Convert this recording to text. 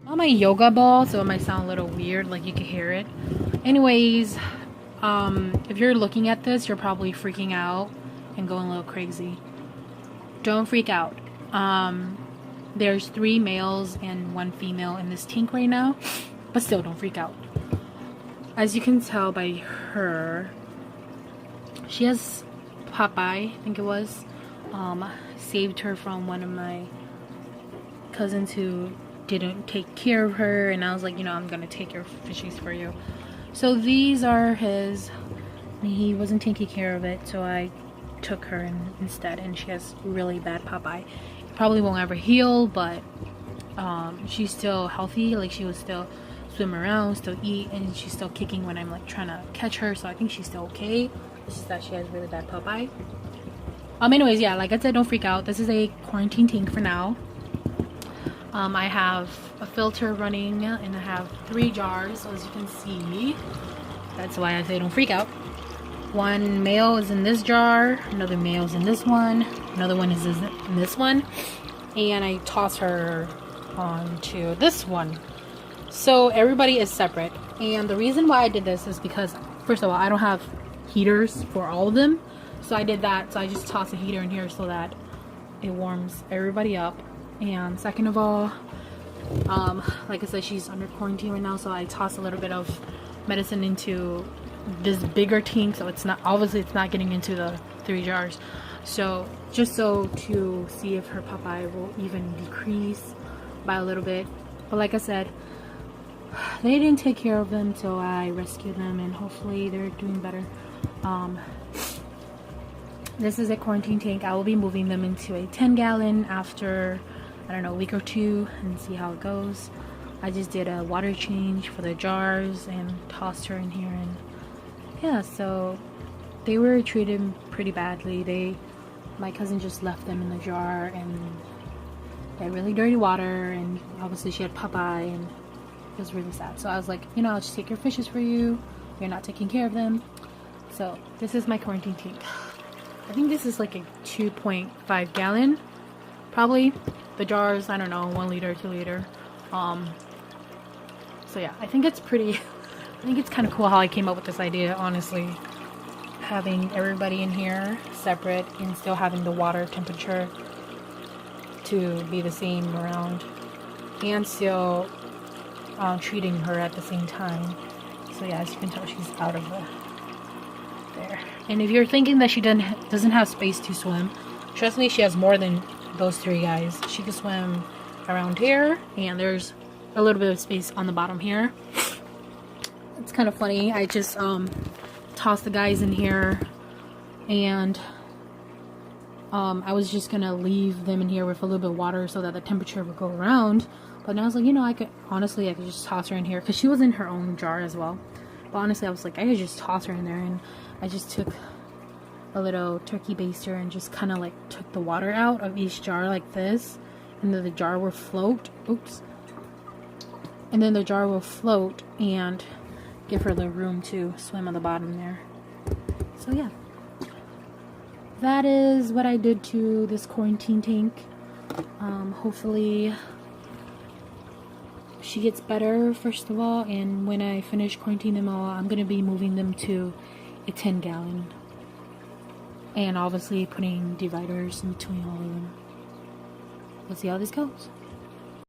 On my yoga ball, so it might sound a little weird, like you can hear it. Anyways, if you're looking at this, you're probably freaking out and going a little crazy. Don't freak out. There's 3 males and 1 female in this tank right now, but still don't freak out. As you can tell by her, she has Popeye, I think it was. Saved her from one of my cousins who didn't take care of her, and I was like, you know, I'm gonna take your fishies for you. So these are his. He wasn't taking care of it, so I took her instead, and she has really bad Popeye. It probably won't ever heal, but she's still healthy. Like, she will still swim around, still eat, and she's still kicking when I'm like trying to catch her, so I think she's still okay. It's just that she has really bad Popeye. Anyways, yeah, like I said, don't freak out. This is a quarantine tank for now. I have a filter running, and I have 3 jars, so as you can see, that's why I say don't freak out. 1 male is in this jar, another male is in this one, another one is in this one, and I toss her onto this one. So everybody is separate, and the reason why I did this is because, first of all, I don't have heaters for all of them, so I did that. So I just toss a heater in here so that it warms everybody up. And second of all, like I said, she's under quarantine right now, so I toss a little bit of medicine into this bigger tank, so it's not, obviously it's not getting into the 3 jars. So just so to see if her Popeye will even decrease by a little bit. But like I said, they didn't take care of them, so I rescued them, and hopefully they're doing better. This is a quarantine tank. I will be moving them into a 10-gallon after, I don't know, a week or 2, and see how it goes. I just did a water change for the jars and tossed her in here, and yeah, so they were treated pretty badly. My cousin just left them in the jar, and they had really dirty water, and obviously she had Popeye, and it was really sad. So I was like, you know, I'll just take your fishes for you. You're not taking care of them. So this is my quarantine tank. I think this is like a 2.5 gallon, probably. The jars, I don't know, 1 liter, 2 liter. So yeah, I think it's pretty, I think it's kind of cool how I came up with this idea, honestly. Having everybody in here separate and still having the water temperature to be the same around, and still treating her at the same time. So yeah, as you can tell, she's out of there. And if you're thinking that she doesn't have space to swim, trust me, she has more than those 3 guys. She can swim around here, and there's a little bit of space on the bottom here. It's kind of funny. I just tossed the guys in here, and I was just gonna leave them in here with a little bit of water so that the temperature would go around. But now I was like, you know, I could just toss her in here, because she was in her own jar as well. But honestly, I was like, I could just toss her in there, and I just took a little turkey baster and just kind of like took the water out of each jar like this, and then the jar will float. Oops. And then the jar will float and give her the room to swim on the bottom there. So yeah, that is what I did to this quarantine tank. Hopefully she gets better, first of all, and when I finish quarantining them all, I'm going to be moving them to a 10-gallon. And obviously putting dividers in between all of them. We'll see how this goes.